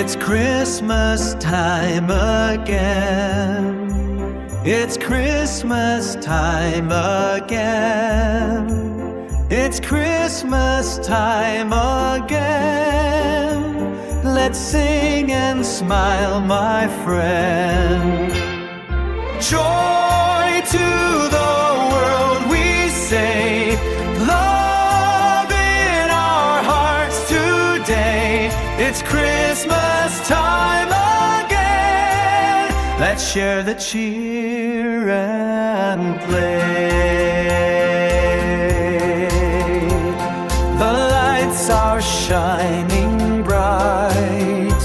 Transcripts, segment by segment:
It's Christmas time again. It's Christmas time again. It's Christmas time again. Let's sing and smile, my friend. Joy to the world, we say. Love in our hearts today. It's Christmas time again. Let's share the cheer and play. The lights are shining bright.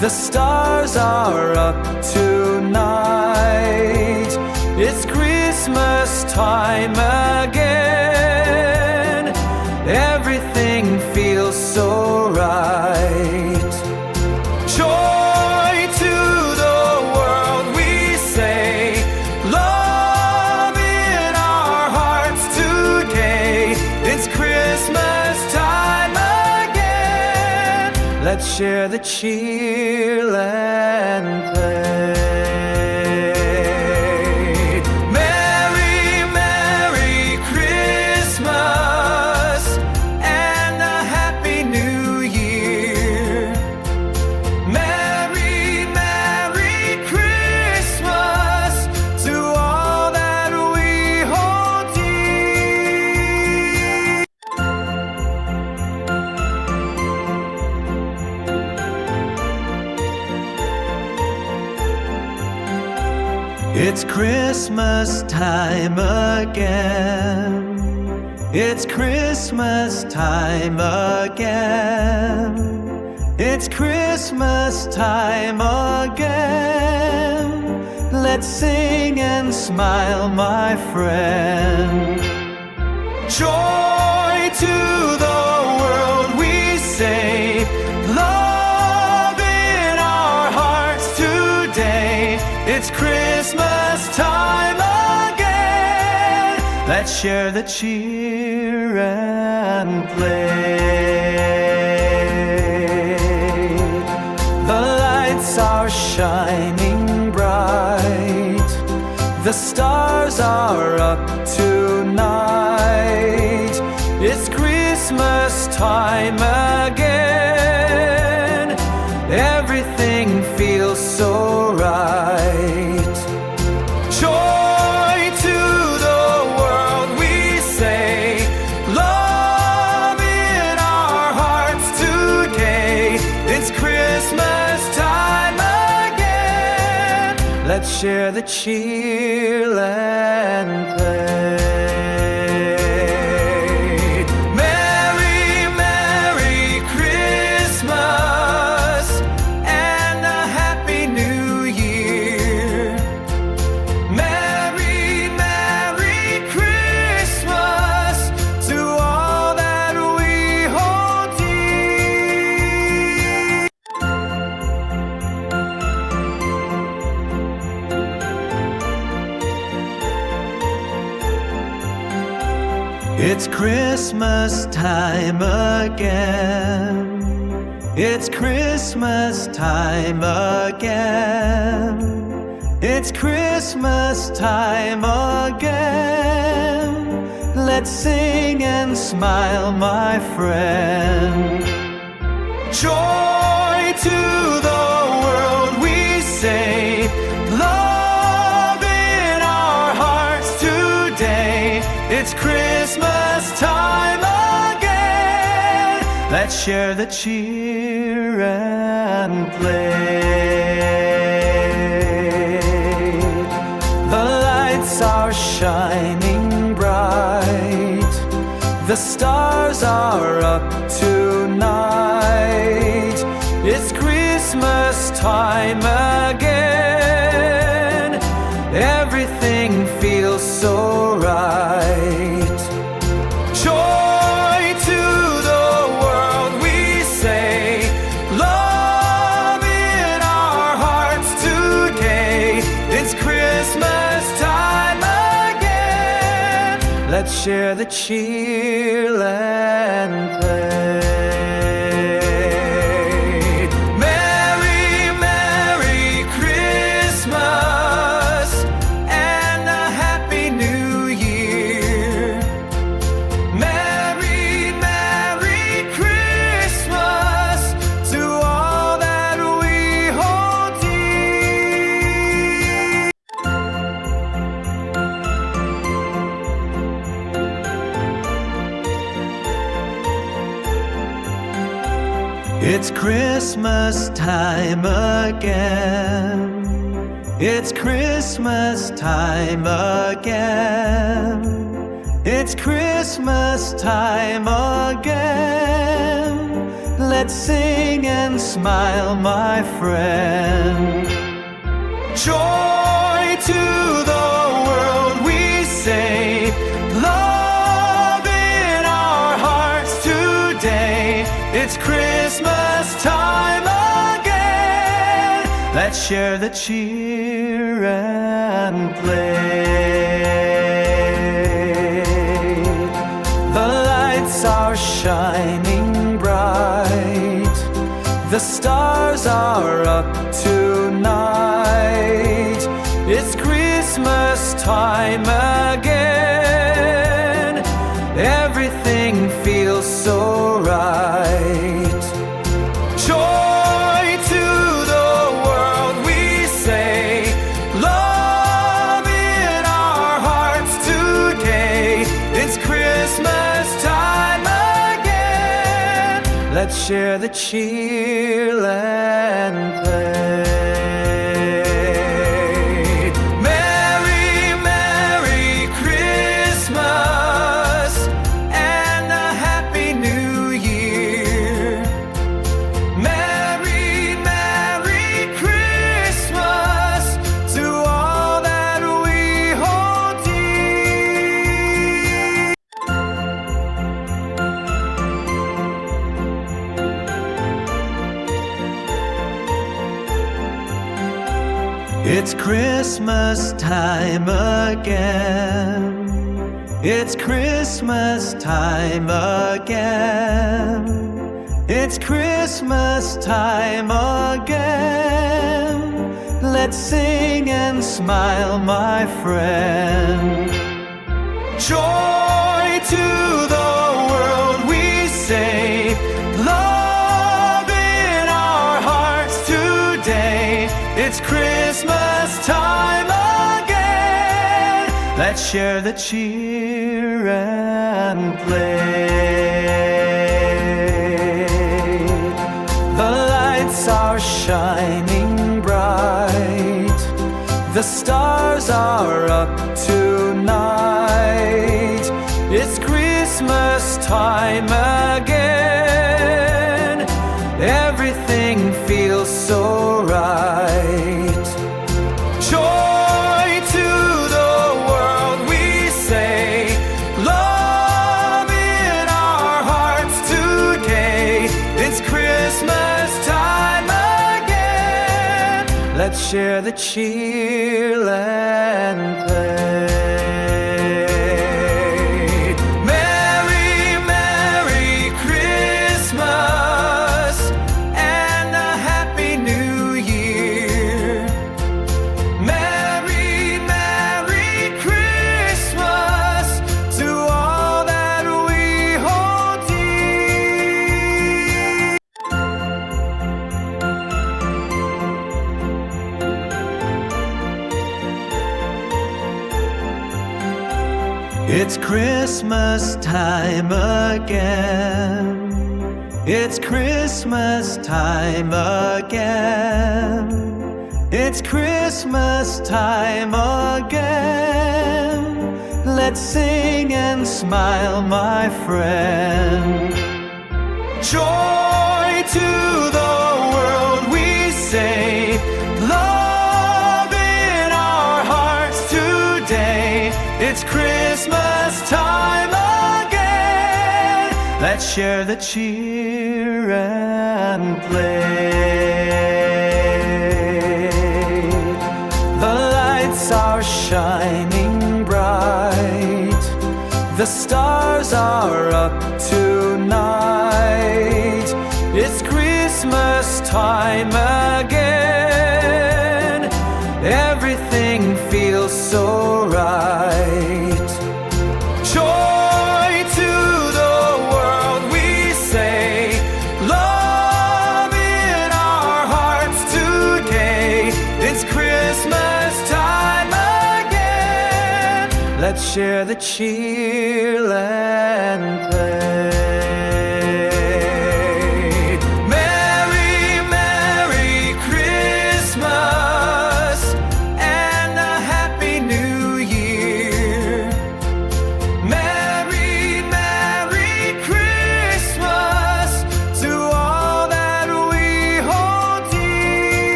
The stars are up tonight. It's Christmas time again. Everything feels so right. Joy to the world, we say. Love in our hearts today. It's Christmas time again. Let's share the cheer and play. It's Christmas time again. It's Christmas time again. It's Christmas time again. Let's sing and smile, my friend. Joy to the world, we say. Love in our hearts today. It's Christmas time again. Let's share the cheer and play. The lights are shining bright. The stars are up tonight. It's Christmas time again. Everything feels so right. Joy to the world, we say. Love in our hearts today. It's Christmas time again. Let's share the cheer and play. It's Christmas time again. It's Christmas time again. It's Christmas time again. Let's sing and smile, my friend. Joy to the world, we say. Love in our hearts today. It's Christmas time again. Let's share the cheer and play. The lights are shining bright. The stars are up tonight. It's Christmas time again. Everything feels so right. Joy to the world, we say. Love in our hearts today. It's Christmas time again. Let's share the cheer and play. It's Christmas time again. It's Christmas time again. It's Christmas time again. Let's sing and smile, my friend. Joy to the world, we say. Love in our hearts today. It's Christmas time again. Let's share the cheer and play. The lights are shining bright. The stars are up tonight. It's Christmas time again. Everything feels so right. Joy to the world, we say. Love in our hearts today. It's Christmas time again. Let's share the cheer and play. Merry, Merry Christmas and a Happy New Year. Merry, Merry Christmas to all that we hold dear. It's Christmas time again. It's Christmas time again. It's Christmas time again. Let's sing and smile, my friend. Joy to the world, we say. Love in our hearts today. It's Christmas time again. Let's share the cheer and play. The lights are shining bright. The stars are up tonight. It's Christmas time again. Everything feels so right. Joy to the world, we say. Love in our hearts today. It's Christmas time again. Let's share the cheer and play. Merry, Merry Christmas and a Happy New Year. Merry, Merry Christmas to all that we hold dear. It's Christmas time again. It's Christmas time again. It's Christmas time again. Let's sing and smile, my friend. Joy to the world, we say. Love in our hearts today. It's Christmas time again. Let's share the cheer and play. The lights are shining bright. The stars are up tonight. It's Christmas time again. Everything feels so right. Joy to the world, we say. Love in our hearts today. It's Christmas time again. Let's share the cheer and play.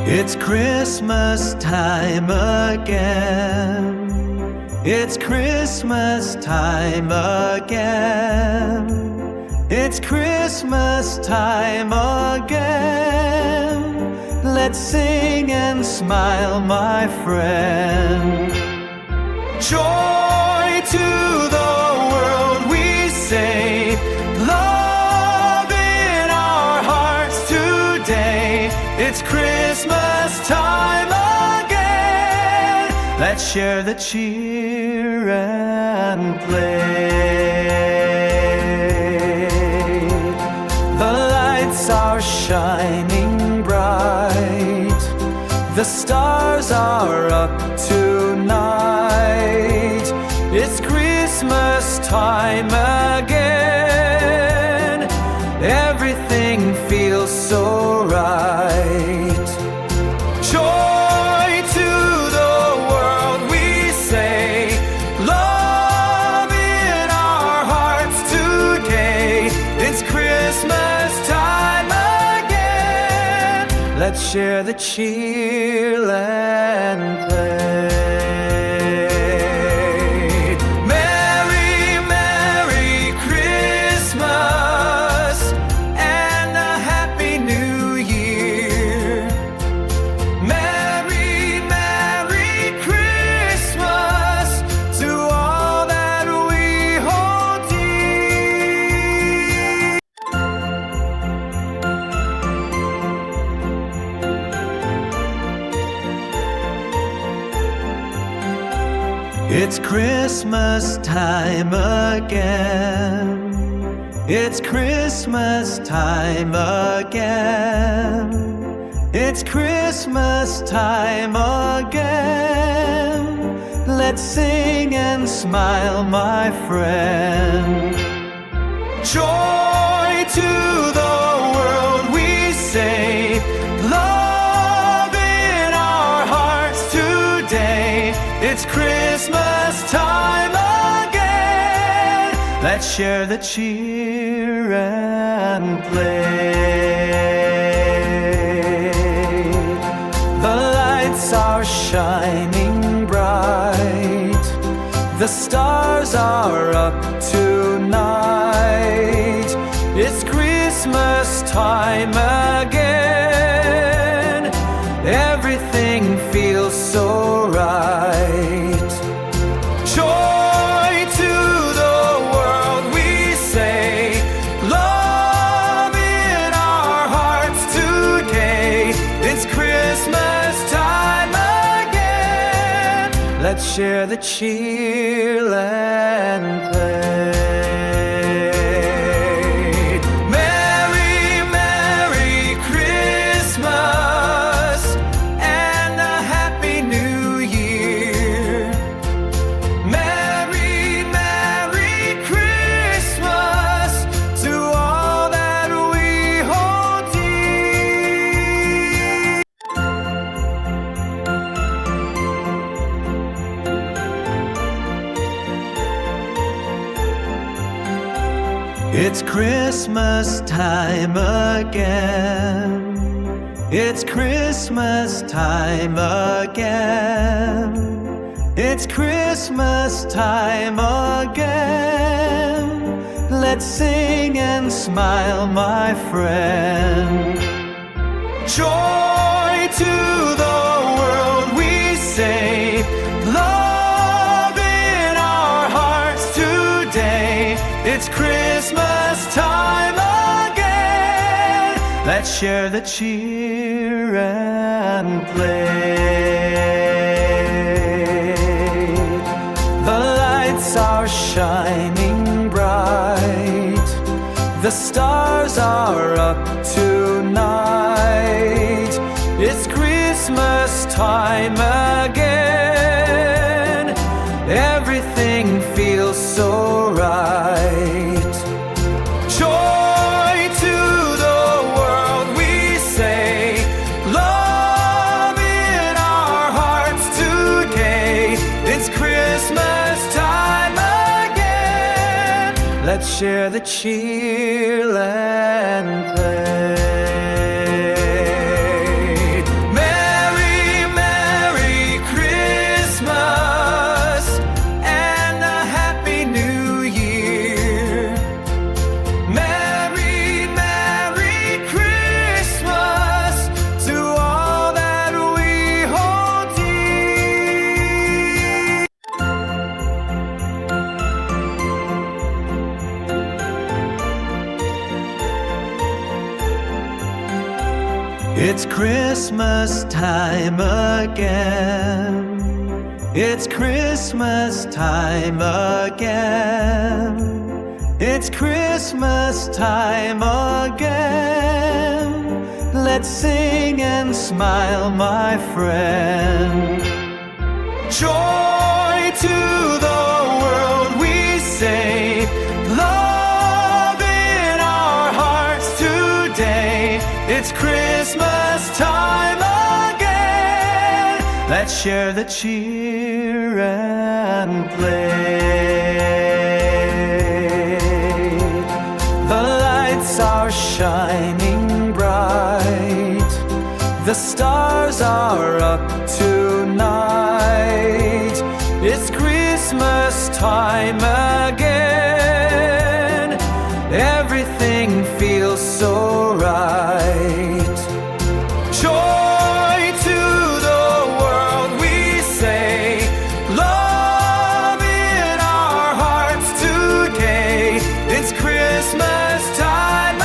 It's Christmas time again. It's Christmas time again. It's Christmas time again. Let's sing and smile, my friend. Joy to the world, we say. Love in our hearts today. It's Christmas time again. Let's share the cheer and play. The lights are shining bright. The stars are up tonight. It's Christmas time again. Everything feels so right. Joy to the world, we say. Love in our hearts today. It's Christmas time again. Let's share the cheer and play. Merry, Merry Christmas and a Happy New Year. Merry, Merry Christmas to all that we hold dear. It's Christmas time again. It's Christmas time again. It's Christmas time again. Let's sing and smile, my friend. Joy to the world, we say. Love in our hearts today. It's Christmas time again. Let's share the cheer and play. The lights are shining bright. The stars are up tonight. It's Christmas time again. Everything feels so right. Joy to the world, we say. Love in our hearts today. It's Christmas time again. Let's share the cheer and play. Merry, Merry Christmas and a Happy New Year. Merry, Merry Christmas to all that we hold dear. It's Christmas time again. It's Christmas time again. It's Christmas time again. Let's sing and smile, my friend. Joy to the world, we say. Love in our hearts today. It's Christmas time again. Let's share the cheer and play. The lights are shining bright. The stars are up tonight. It's Christmas time again. Everything feels so right. Joy to the world, we say. Love in our hearts today. It's Christmas time again. Let's share the cheer and play. It's Christmas time again. It's Christmas time again. It's Christmas time again. Let's sing and smile, my friend. Joy to the world, we say. Love in our hearts today. It's Christmas time again. Let's share the cheer and play. The lights are shining bright. The stars are up tonight. It's Christmas time again. Everything feels so right. Joy to the world, we say. Love in our hearts today. It's Christmas time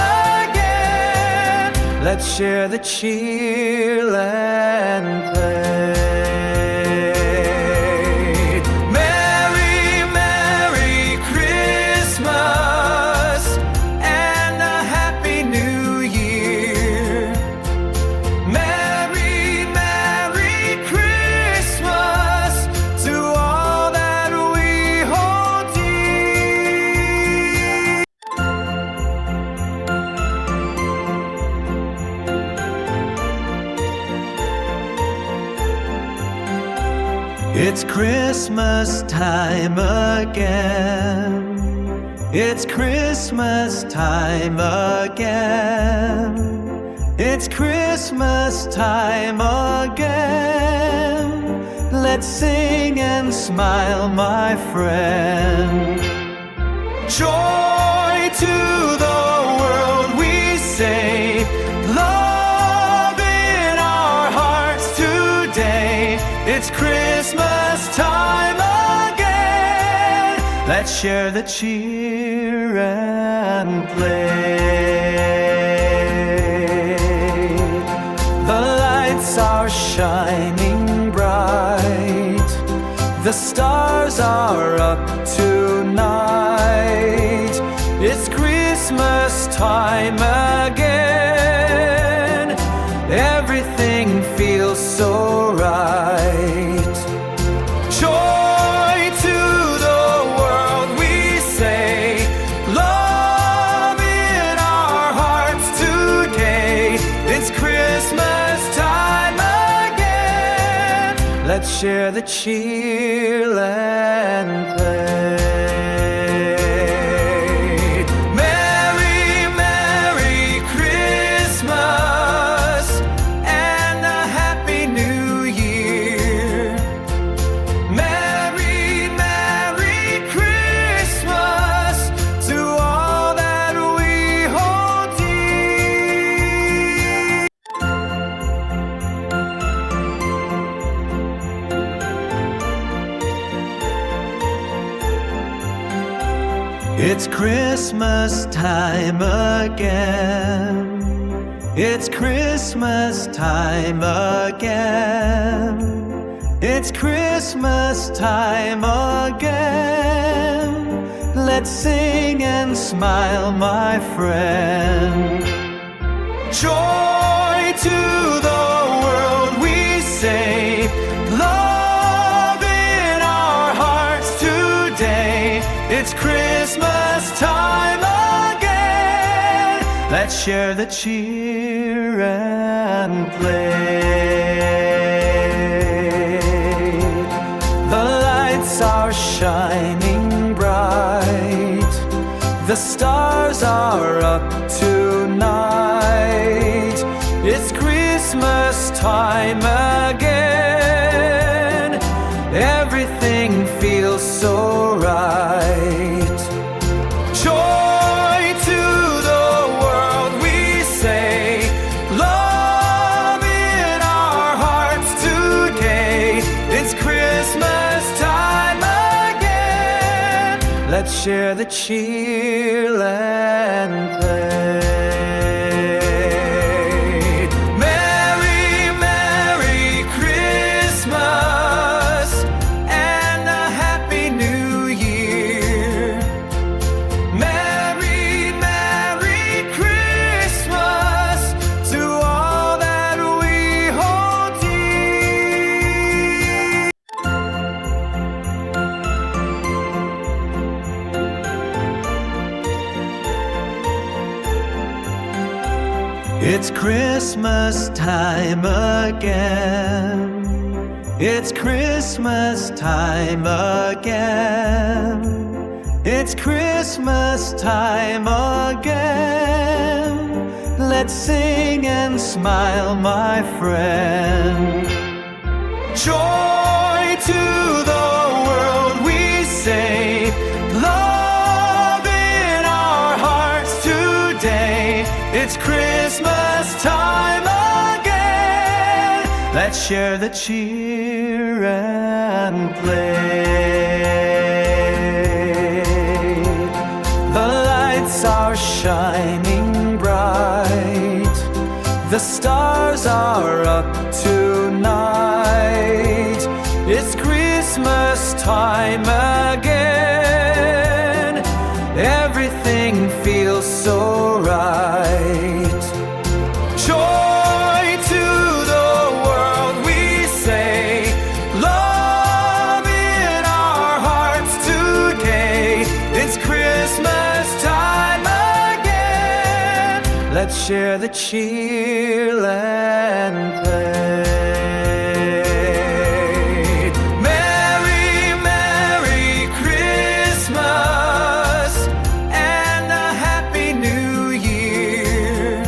again. Let's share the cheer and play. Merry, Merry Christmas and a Happy New Year. Merry, Merry Christmas to all that we hold dear. It's Christmas time again. It's Christmas time again. It's Christmas time again. Let's sing and smile, my friend. Joy to the world, we say. Love in our hearts today. It's Christmas time again. Let's share the cheer and play. The lights are shining bright. The stars are up tonight. It's Christmas time again. Everything feels so right. Joy to the world, we say. Love in our hearts today. It's Christmas time again. Let's share the cheer and play. Merry, Merry Christmas and a Happy New Year. Merry, Merry Christmas to all that we hold dear. It's Christmas time again. It's Christmas time again. It's Christmas time again. Let's sing and smile, my friend. Joy to the world, we say. Love in our hearts today. It's Christmas time again. Let's share the cheer and play. The lights are shining bright. The stars are up tonight. It's Christmas time again. Everything feels so right. Joy to the world, we say. Love in our hearts today. It's Christmas time again. Let's share the cheer and play. It's Christmas time again. It's Christmas time again. It's Christmas time again. Let's sing and smile, my friend. Joy to the world, we say. Love in our hearts today. It's Christmas time again. Let's share the cheer and play. The lights are shining bright. The stars are up tonight. It's Christmas time again. Everything feels so right. Joy to the world, we say. Love in our hearts today. It's Christmas time again. Let's share the cheer and play. Merry, Merry Christmas and a Happy New Year.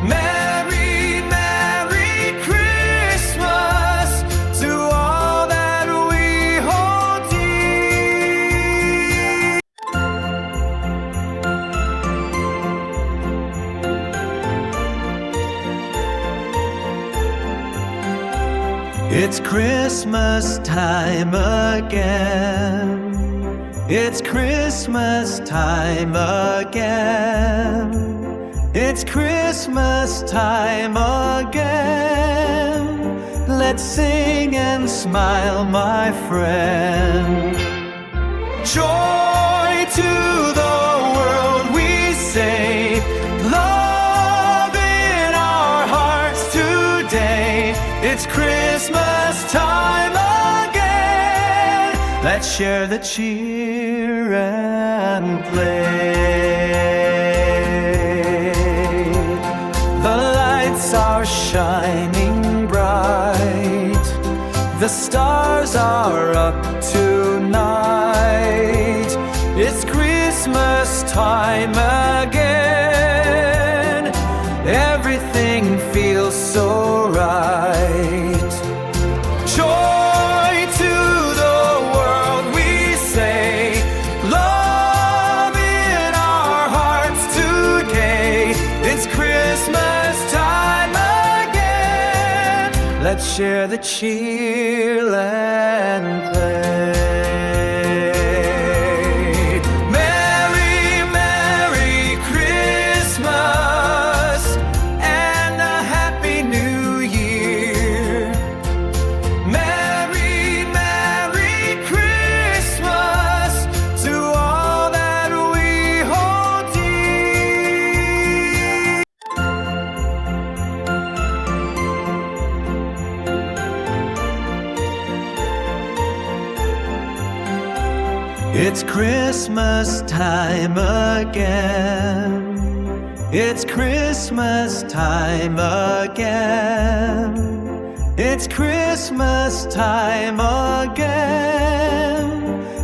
Merry, Merry Christmas to all that we hold dear. It's Christmas time again. It's Christmas time again. It's Christmas time again. Let's sing and smile, my friend. Joy to the world, we say. Love in our hearts today. It's Christmas time again. Let's share the cheer and play. The lights are shining bright. The stars are up tonight. It's Christmas time again. Everything feels so right. Joy to the world, we say. Love in our hearts today. It's Christmas time again. Let's share the cheer and play. Merry, Merry Christmas and a Happy New Year. Merry, Merry Christmas to all that we hold dear. It's Christmas time again. It's Christmas time again. It's Christmas time again.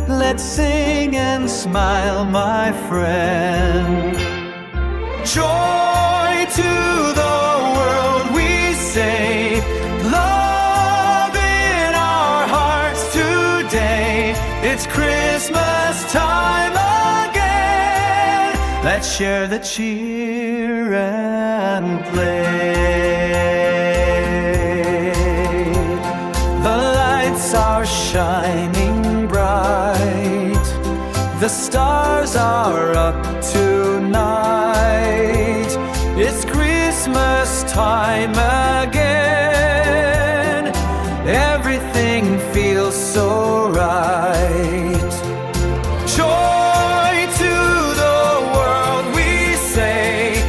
Let's sing and smile, my friend. Joy to the world, we say. Love in our hearts today. It's Christmas time again. Let's share the cheer and play. The lights are shining bright. The stars are up tonight. It's Christmas time again. Everything feels so right. Joy to the world, we say.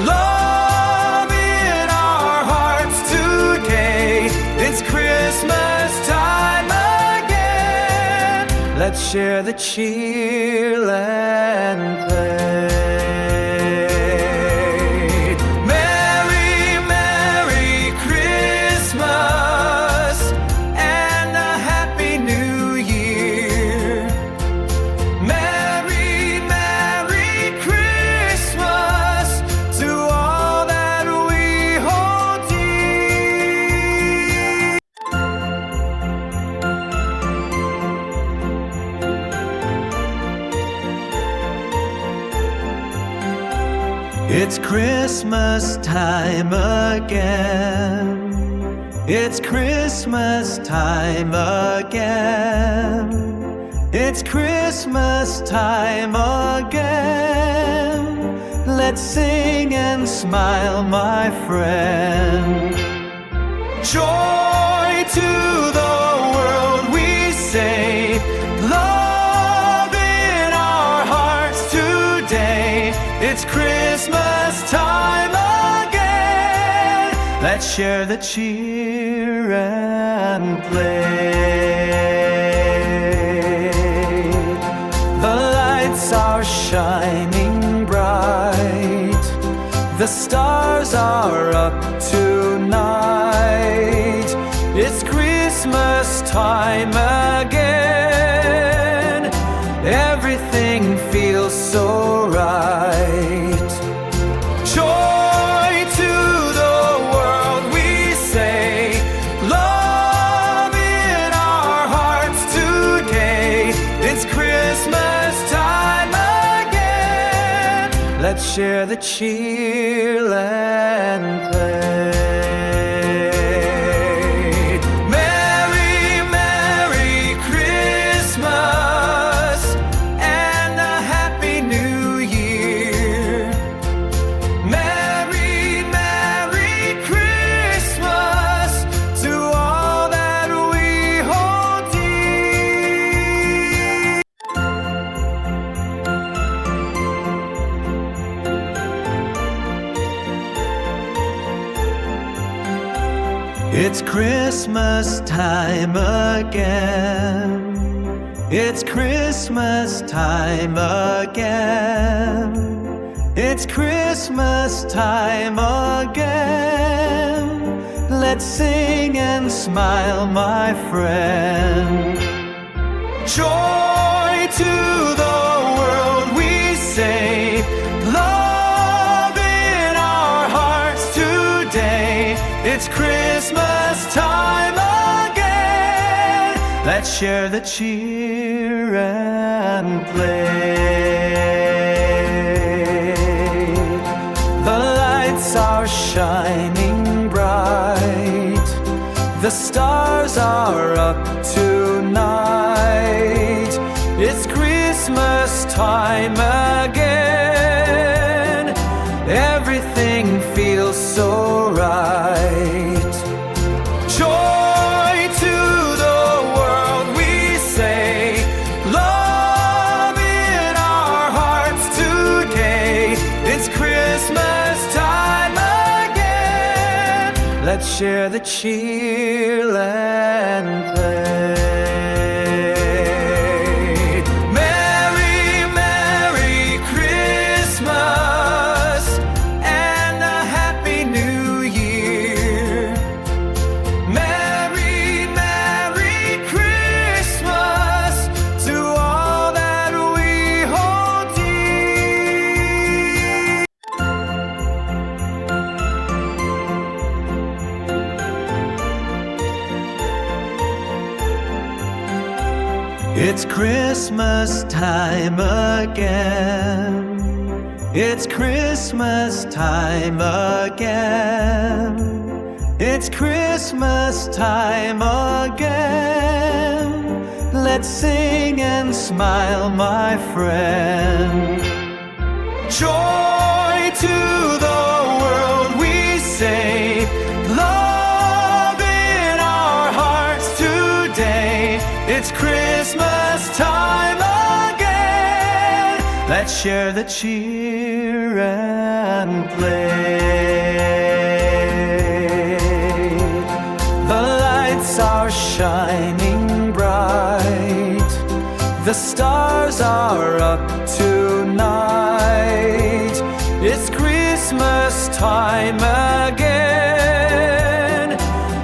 Love in our hearts today. It's Christmas time again. Let's share the cheer and play. It's Christmas time again. It's Christmas time again. It's Christmas time again. Let's sing and smile, my friend. Joy to the world, we say. Love in our hearts today. It's Christmas time again. Let's share the cheer and play. The lights are shining bright. The stars are up tonight. It's Christmas time again. Everything feels so right. Joy to the world, we say. Love in our hearts today. It's Christmas time again. Let's share the cheer and play. Merry, Merry Christmas and a Happy New Year. Merry, Merry Christmas to all that we hold dear. It's Christmas time again. It's Christmas time again. It's Christmas time again. Let's sing and smile, my friend. Joy to the world, we say. Love in our hearts today. It's Christmas time again. Let's share the cheer and play. The lights are shining bright. The stars are up tonight. It's Christmas time again. Everything feels so right. Joy to the world, we say. Love in our hearts today. It's Christmas time again. Let's share the cheer and play. Merry, Merry Christmas and a Happy New Year. Merry, Merry Christmas to all that we hold dear. It's Christmas time again. It's Christmas time again. It's Christmas time again. Let's sing and smile, my friend. Joy to the world, we say. Love in our hearts today. It's Christmas time again. Let's share the cheer and play. The lights are shining bright. The stars are up tonight. It's Christmas time again.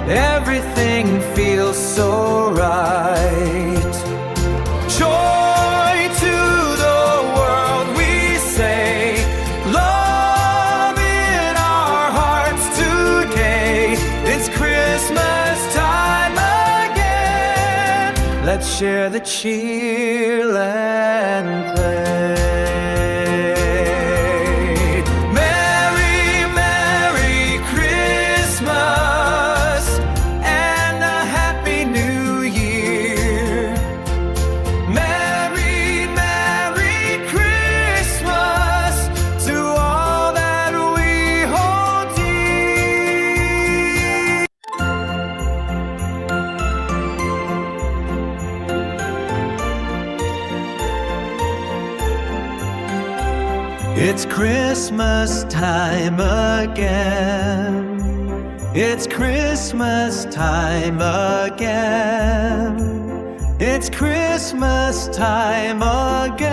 Everything feels so right. Joy to the world, we say. Love in our hearts today. It's Christmas time again. Let's share the cheer and play. It's Christmas time again. It's Christmas time again. It's Christmas time again.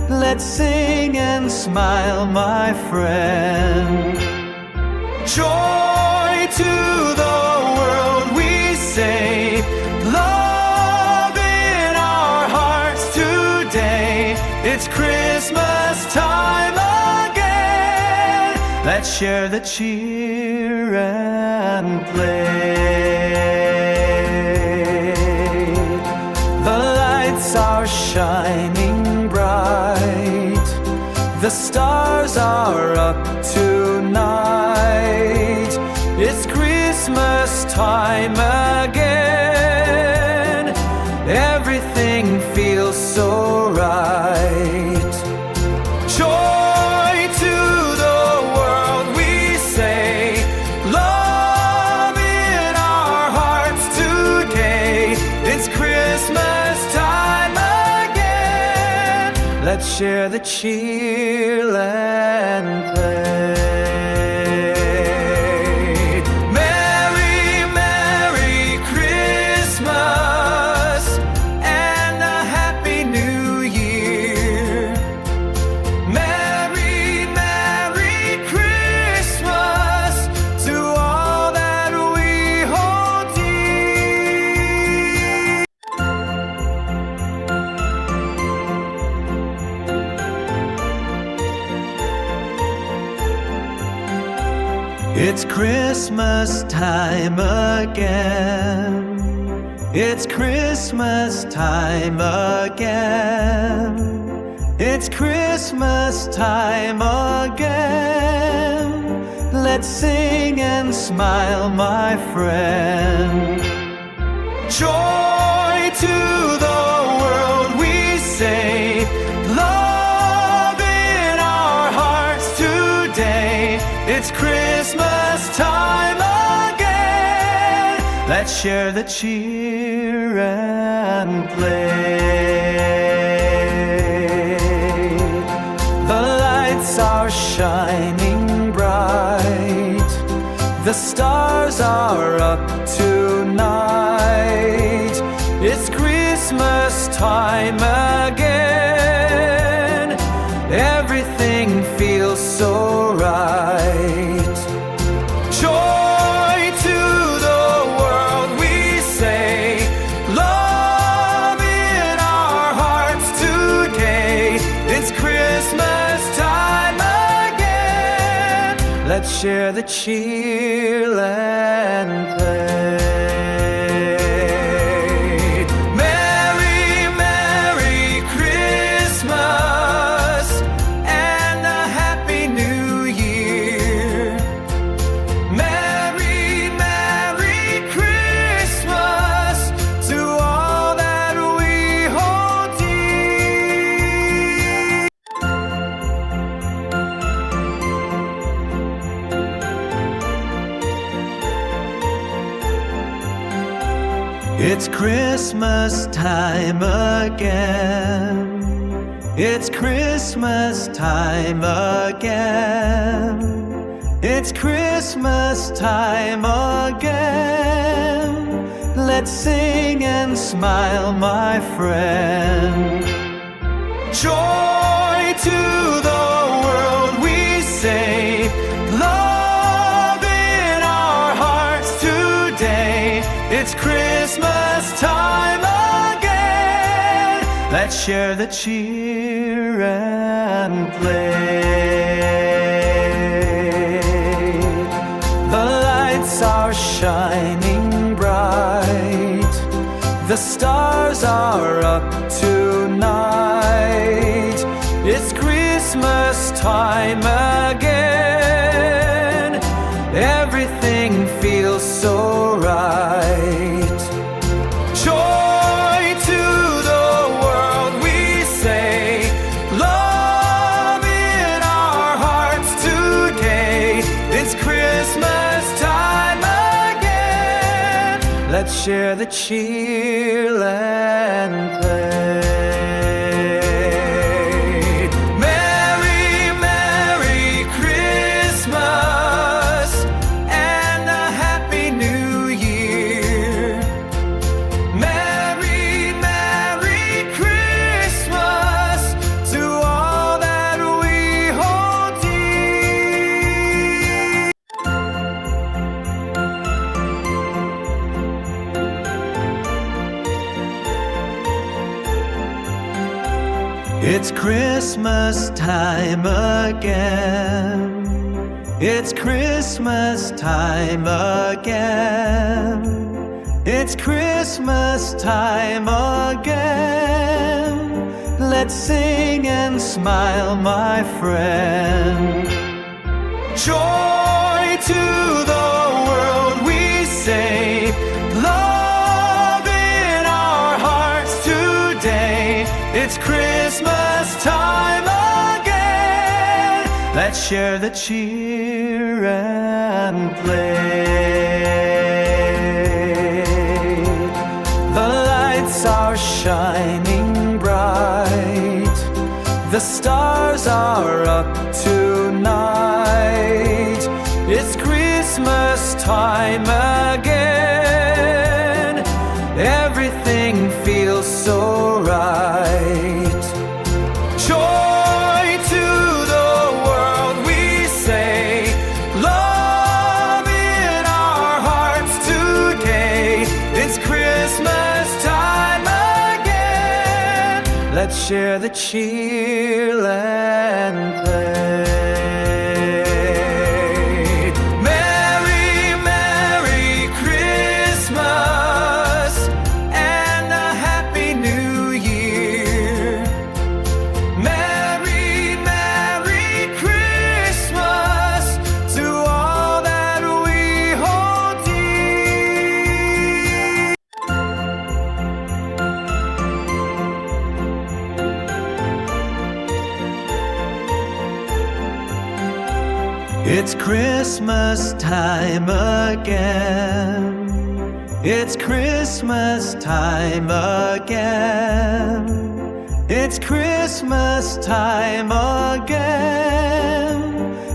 Let's sing and smile, my friend. Joy to the world, we say. Love in our hearts today. It's Christmas time again. Let's share the cheer and play. The lights are shining bright. The stars are up tonight. It's Christmas time again. Everything feels so right. Joy to the world, we say. Love in our hearts today. It's Christmas time again. Let's share the cheer and play. Merry, Merry Christmas and a Happy New Year. Merry, Merry Christmas to all that we hold dear. It's Christmas time again. It's Christmas time again. It's Christmas time again. Let's sing and smile, my friend. Joy to the world, we say. Love in our hearts today. It's Christmas time again. Let's share the cheer and play. The lights are shining bright. The stars are up tonight. It's Christmas time again. Everything feels so right. Joy to the world, we say. Love in our hearts today. It's Christmas time again. Let's share the cheer and play. Merry, Merry Christmas and a Happy New Year. Merry, Merry Christmas to all that we hold dear. It's Christmas time again. It's Christmas time again. It's Christmas time again. Let's sing and smile, my friend. Joy to the world, we say. Love in our hearts today. It's Christmas time again. Let's share the cheer and play. The lights are shining bright. The stars are up tonight. It's Christmas time again. Everything feels so right. Joy to the world, we say. Love in our hearts today. It's Christmas time again. Let's share the cheer and play. Merry Christmas time again. It's Christmas time again. It's Christmas time again. Let's sing and smile, my friend. Joy to the world, we say. Love in our hearts today. It's Christmas time again. Let's share the cheer and play. The lights are shining bright. The stars are up tonight. It's Christmas time again. Everything feels so right. Joy to the world, we say. Love in our hearts today. It's Christmas time again. Let's share the cheer and play. It's Christmas time again. It's Christmas time again. It's Christmas time again.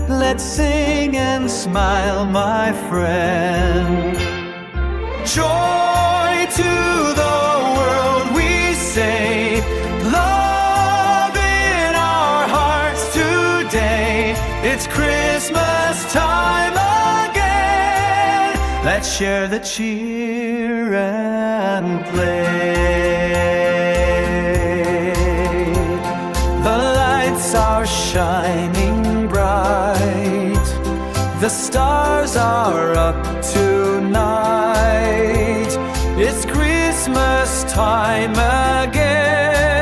Let's sing and smile, my friend. Joy to the world, we say. Love in our hearts today. It's Christmas time again. Let's share the cheer and play. The lights are shining bright. The stars are up tonight. It's Christmas time again.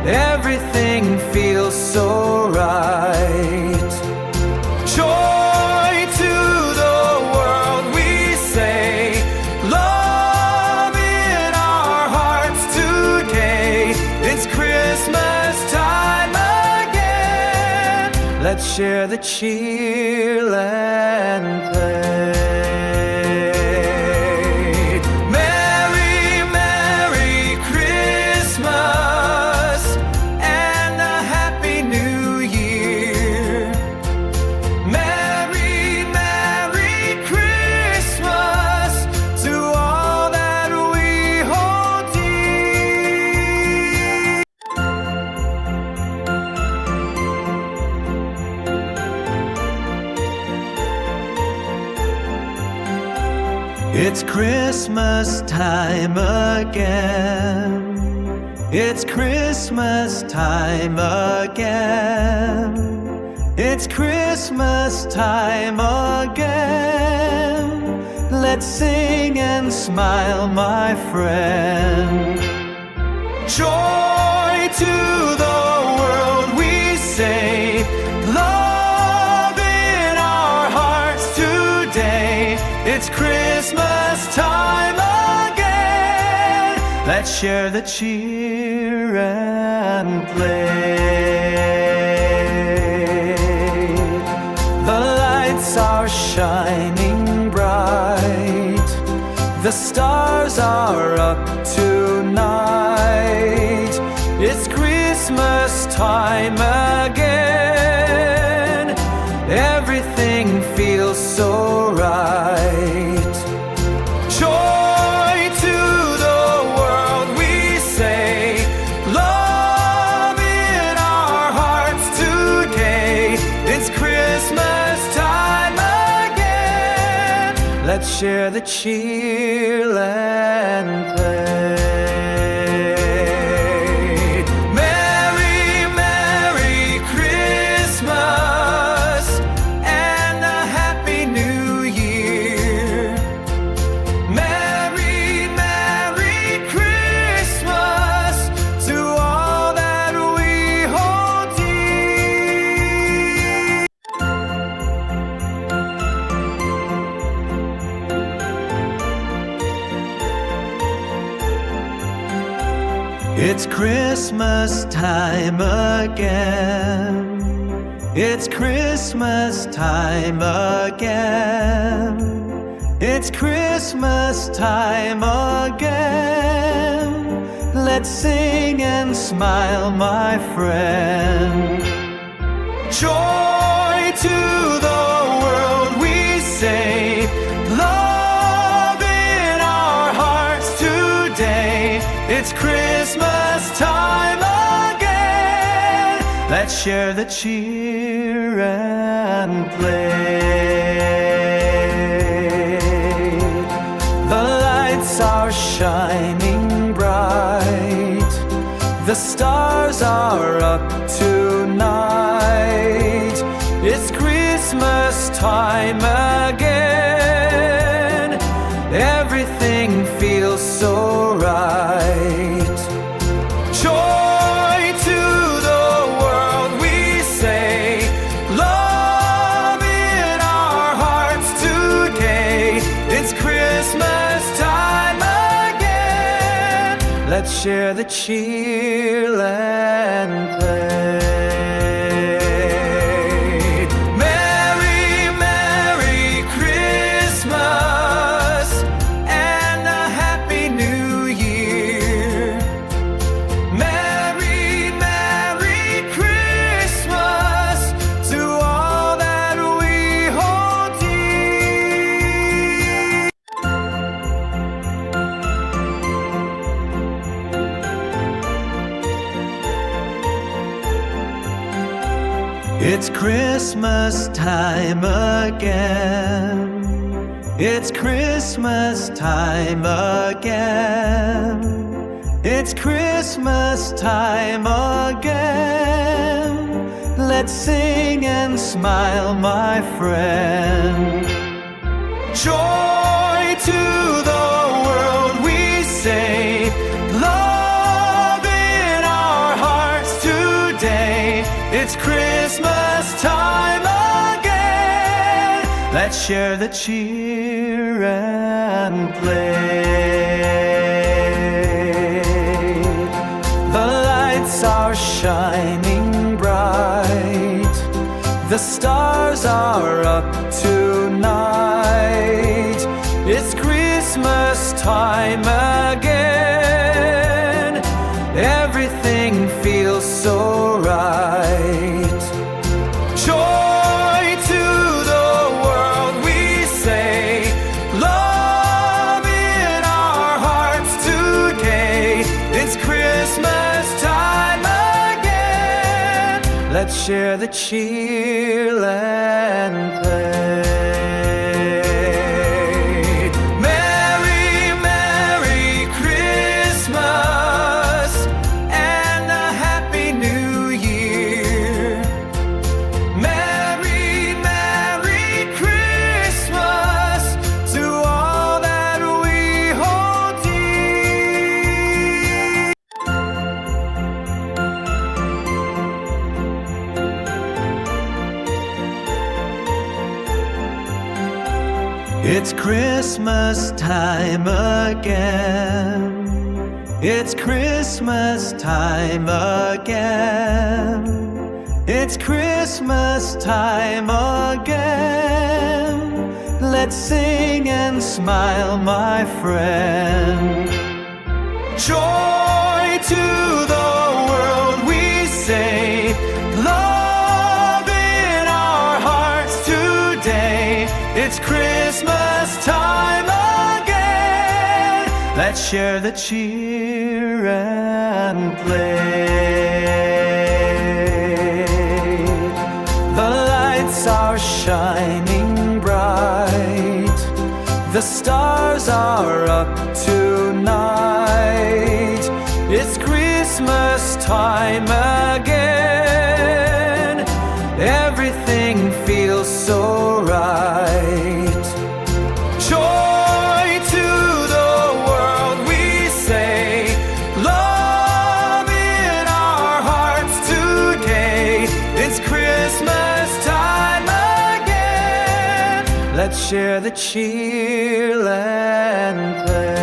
Everything feels so right. Joy to the world, we say. Love in our hearts today. It's Christmas time again. Let's share the cheer and play. It's Christmas time again. It's Christmas time again. It's Christmas time again. Let's sing and smile, my friend. Joy to the world, we say. Love in our hearts today. It's Christmas time again. Let's share the cheer and play. The lights are shining bright. The stars are up tonight. It's Christmas time again. Everything feels so right. Joy to the world, we say. Love in our hearts today. It's Christmas time again. Let's share the cheer and play. Merry, merry It's Christmas time again. It's Christmas time again. It's Christmas time again. Let's sing and smile, my friend. Joy to the world, we say. Love in our hearts today. It's Christmas time again. Let's share the cheer and play. The lights are shining bright. The stars are up tonight. It's Christmas time again. Everything feels so right. Joy to the world, we say. Love in our hearts today. It's Christmas time again. Let's share the cheer and play. Merry, Merry Christmas and a Happy New Year. Merry, Merry Christmas to all that we hold dear. It's Christmas time again. It's Christmas time again. It's Christmas time again. Let's sing and smile, my friend. Joy to the world, we say. Love in our hearts today. It's Christmas time again. Let's share the cheer and play. The lights are shining bright. The stars are up tonight. It's Christmas time again. Everything feels so right. Joy to the world, we say. Love in our hearts today. It's Christmas time again. Let's share the cheer and play. Merry, Merry Christmas and a Happy New Year. Merry, Merry Christmas to all that we hold dear. It's Christmas time again. It's Christmas time again. It's Christmas time again. Let's sing and smile, my friend. Joy to the world, we say. Love in our hearts today. It's Christmas time again. Let's share the cheer and play. The lights are shining bright. The stars are up tonight. It's Christmas time again. Everything feels so right. Joy to the world, we say. Love in our hearts today. It's Christmas time again. Let's share the cheer and play.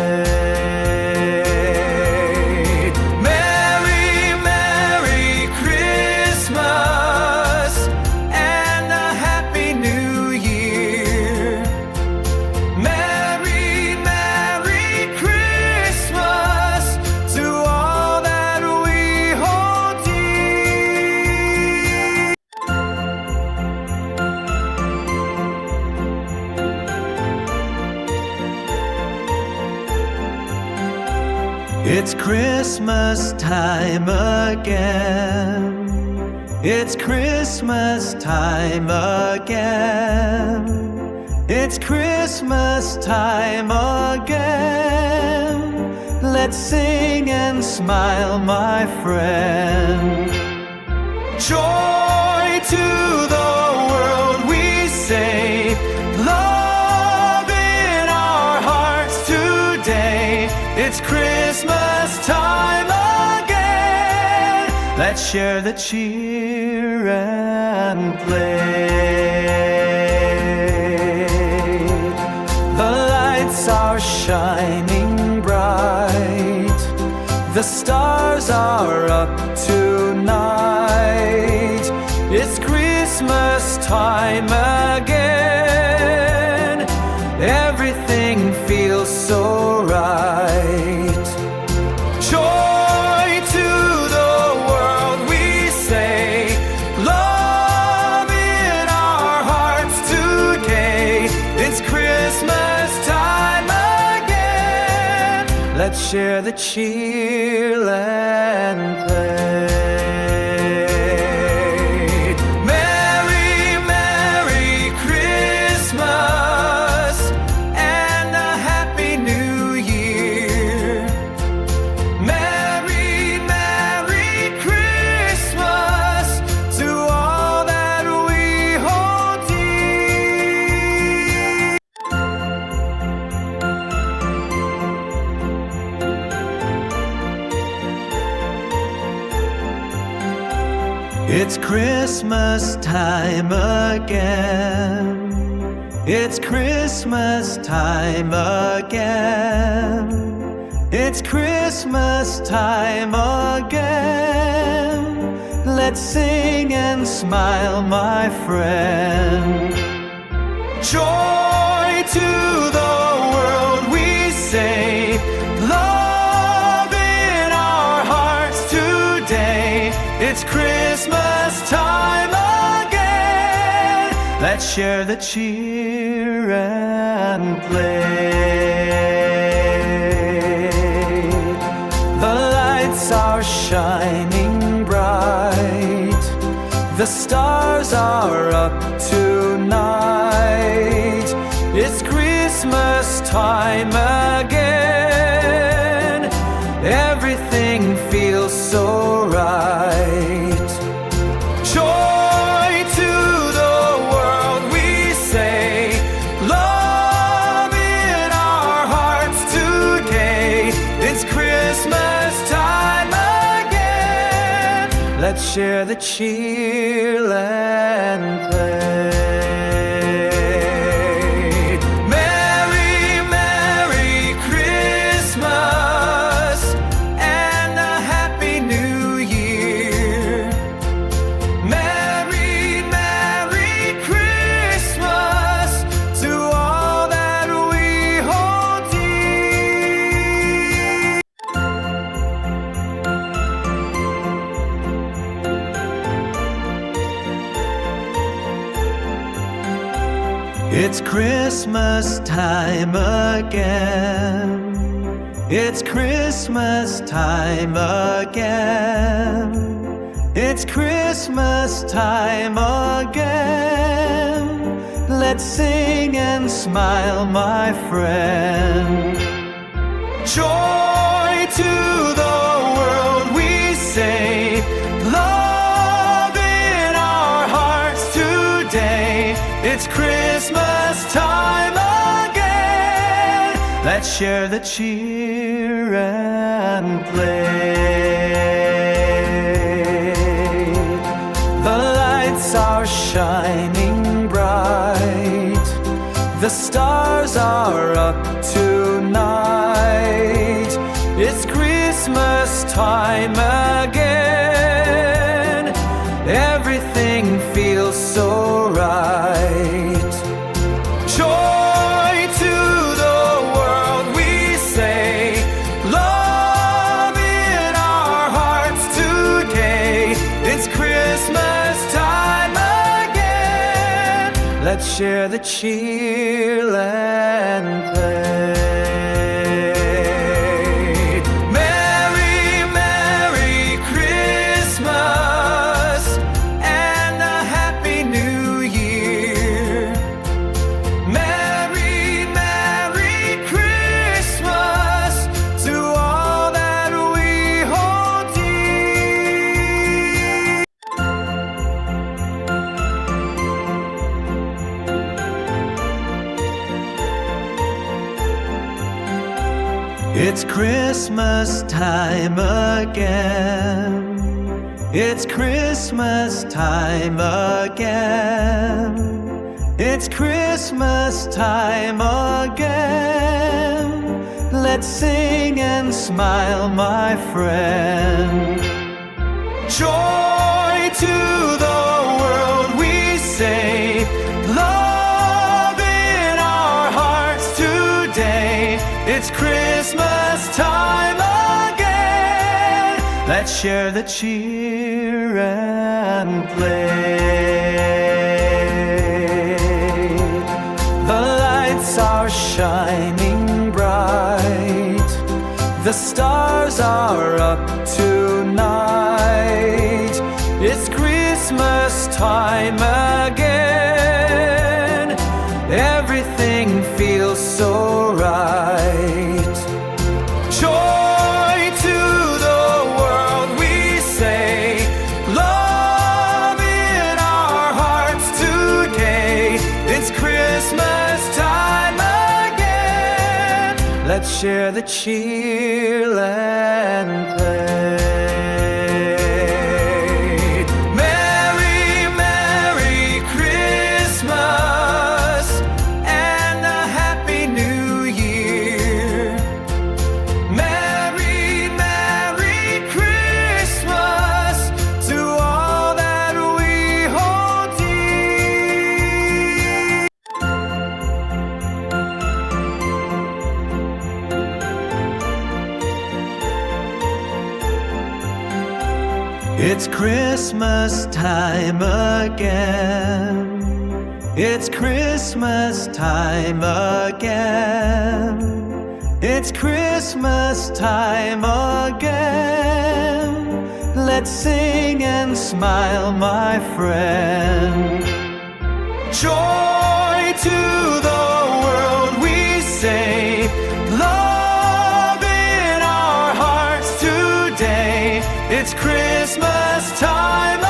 It's Christmas time again. It's Christmas time again. It's Christmas time again. Let's sing and smile, my friend. Joy to the world, we say. Love in our hearts today. It's Christmas time again. Let's share the cheer and play. The lights are shining bright. The stars are up tonight. It's Christmas time again. Everything feels so right. Joy to the world, we say. Love in our hearts today. It's Christmas time again. Let's share the cheer and play. Merry, Merry Christmas and a Happy New Year. Merry, Merry Christmas to all that we hold dear. It's Christmas time again. It's Christmas time again. It's Christmas time again. Let's sing and smile, my friend. Joy to the world, we say. Love in our hearts today. It's Christmas time again. Let's share the cheer and play. The lights are shining bright. The stars are up tonight. It's Christmas time again. Everything feels so right. Joy to the world, we say. Love in our hearts today. It's Christmas time again. Let's share the cheer and play. Merry, Merry Christmas and a Happy New Year. Merry, Merry Christmas to all that we hold dear. It's Christmas time again. It's Christmas time again. It's Christmas time again. Let's sing and smile, my friend. Joy to the world, we say. Love in our hearts today. It's Christmas time again. Let's share the cheer and play. The lights are shining bright. The stars are up tonight. It's Christmas time again. Everything feels so right. Joy to the world, we say. Love in our hearts today. It's Christmas time again. Let's share the cheer and play. Merry It's Christmas time again. It's Christmas time again. It's Christmas time again. Let's sing and smile, my friend. Joy to the world, we say. Love in our hearts today. It's Christmas time again. Let's share the cheer and play. The lights are shining bright. The stars are up tonight. It's Christmas time again. Everything feels so right. Joy to the world, we say. Love in our hearts today. It's Christmas time again. Let's share the cheer and play. It's Christmas time again. It's Christmas time again. It's Christmas time again. Let's sing and smile, my friend. Joy to the world, we say. Love in our hearts today. It's Christmas time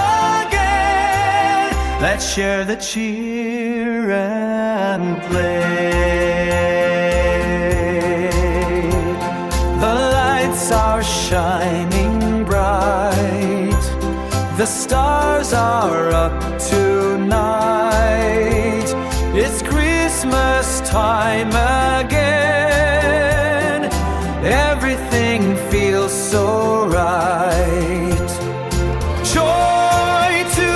again. Let's share the cheer and play. The lights are shining bright. The stars are up tonight. It's Christmas time again. Everything feels so right. Joy to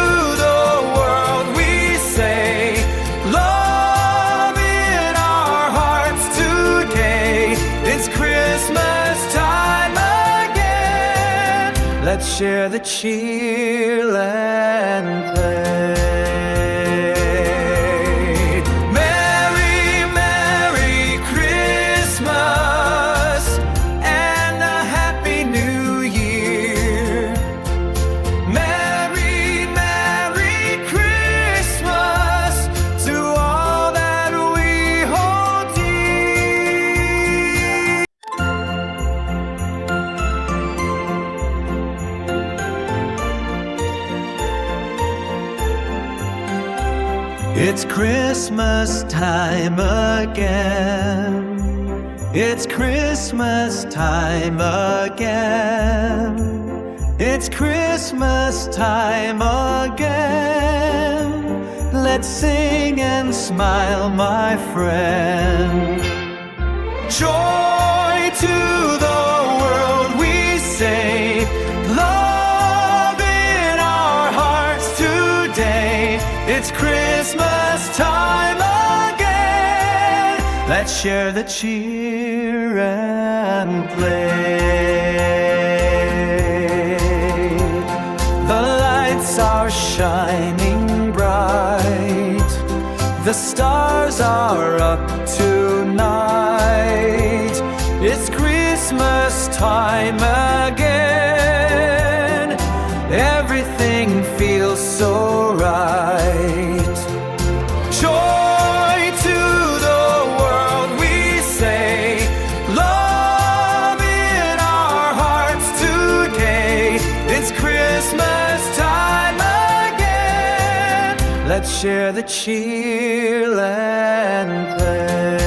the world, we say. Love in our hearts today. It's Christmas time again. Let's share the cheer and play. It's Christmas time again. It's Christmas time again. It's Christmas time again. Let's sing and smile, my friend. Joy to the world, we say. Love in our hearts today. It's Christmas time again. Let's share the cheer and play. The lights are shining bright. The stars are up tonight. It's Christmas time again. Everything feels so right. Joy to the world, we say. Love in our hearts today. It's Christmas time again. Let's share the cheer and play.